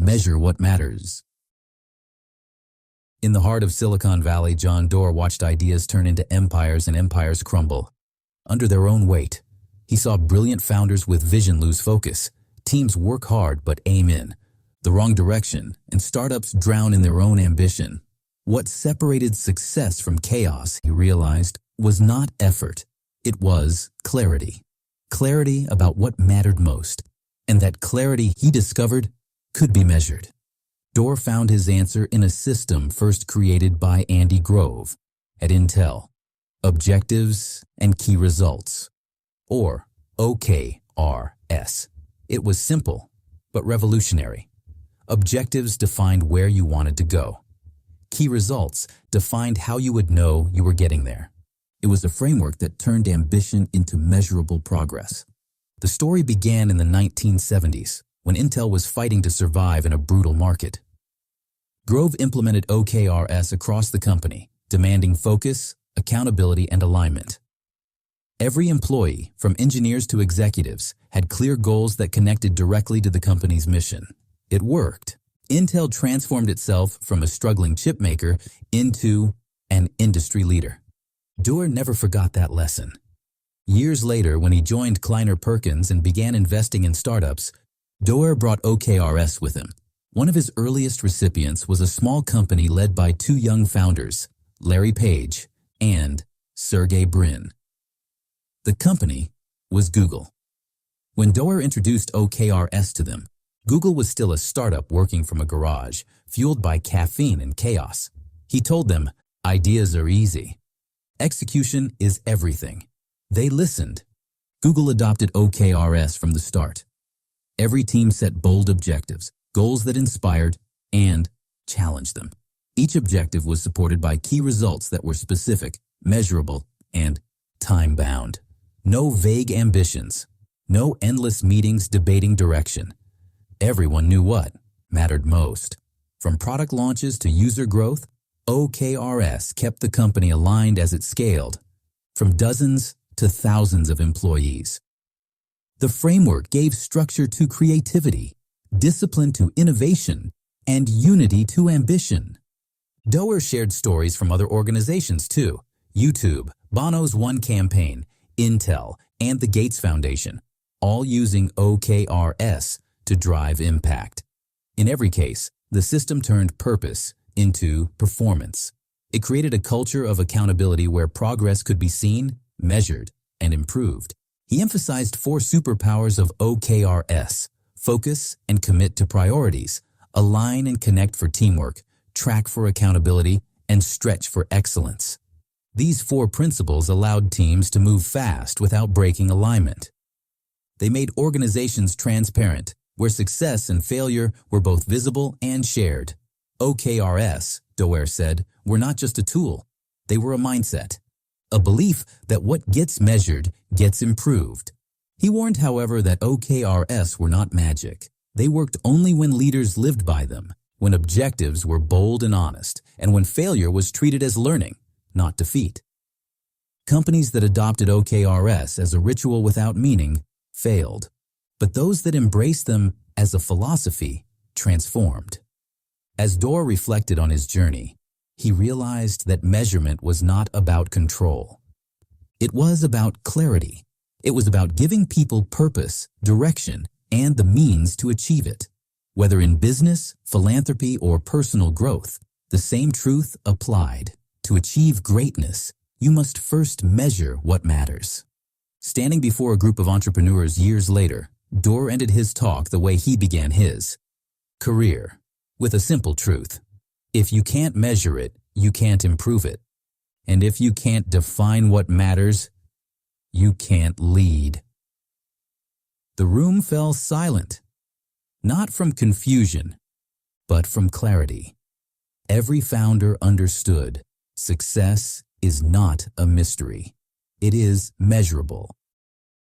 Measure what matters. In the heart of Silicon Valley, John Doerr watched ideas turn into empires and empires crumble under their own weight. He saw brilliant founders with vision lose focus, teams work hard but aim in the wrong direction, and startups drown in their own ambition. What separated success from chaos, he realized, was not effort. It was clarity. Clarity about what mattered most. And that clarity, he discovered, could be measured. Doerr found his answer in a system first created by Andy Grove at Intel: Objectives and Key Results, or OKRS. It was simple, but revolutionary. Objectives defined where you wanted to go. Key Results defined how you would know you were getting there. It was a framework that turned ambition into measurable progress. The story began in the 1970s, when Intel was fighting to survive in a brutal market. Grove implemented OKRS across the company, demanding focus, accountability, and alignment. Every employee, from engineers to executives, had clear goals that connected directly to the company's mission. It worked. Intel transformed itself from a struggling chip maker into an industry leader. Doerr never forgot that lesson. Years later, when he joined Kleiner Perkins and began investing in startups, Doerr brought OKRS with him. One of his earliest recipients was a small company led by two young founders, Larry Page and Sergey Brin. The company was Google. When Doerr introduced OKRS to them, Google was still a startup working from a garage, fueled by caffeine and chaos. He told them, "Ideas are easy. Execution is everything." They listened. Google adopted OKRS from the start. Every team set bold objectives, goals that inspired and challenged them. Each objective was supported by key results that were specific, measurable, and time-bound. No vague ambitions. No endless meetings debating direction. Everyone knew what mattered most. From product launches to user growth, OKRS kept the company aligned as it scaled, from dozens to thousands of employees. The framework gave structure to creativity, discipline to innovation, and unity to ambition. Doerr shared stories from other organizations too: YouTube, Bono's One Campaign, Intel, and the Gates Foundation, all using OKRS to drive impact. In every case, the system turned purpose into performance. It created a culture of accountability where progress could be seen, measured, and improved. He emphasized 4 superpowers of OKRS: focus and commit to priorities, align and connect for teamwork, track for accountability, and stretch for excellence. These 4 principles allowed teams to move fast without breaking alignment. They made organizations transparent, where success and failure were both visible and shared. OKRS, Doerr said, were not just a tool. They were a mindset, a belief that what gets measured gets improved. He warned, however, that OKRS were not magic. They worked only when leaders lived by them, when objectives were bold and honest, and when failure was treated as learning, not defeat. Companies that adopted OKRS as a ritual without meaning failed, but those that embraced them as a philosophy transformed. As Doerr reflected on his journey, he realized that measurement was not about control. It was about clarity. It was about giving people purpose, direction, and the means to achieve it. Whether in business, philanthropy, or personal growth, the same truth applied. To achieve greatness, you must first measure what matters. Standing before a group of entrepreneurs years later, Doerr ended his talk the way he began his career, with a simple truth: if you can't measure it, you can't improve it. And if you can't define what matters, you can't lead. The room fell silent, not from confusion, but from clarity. Every founder understood success is not a mystery. It is measurable.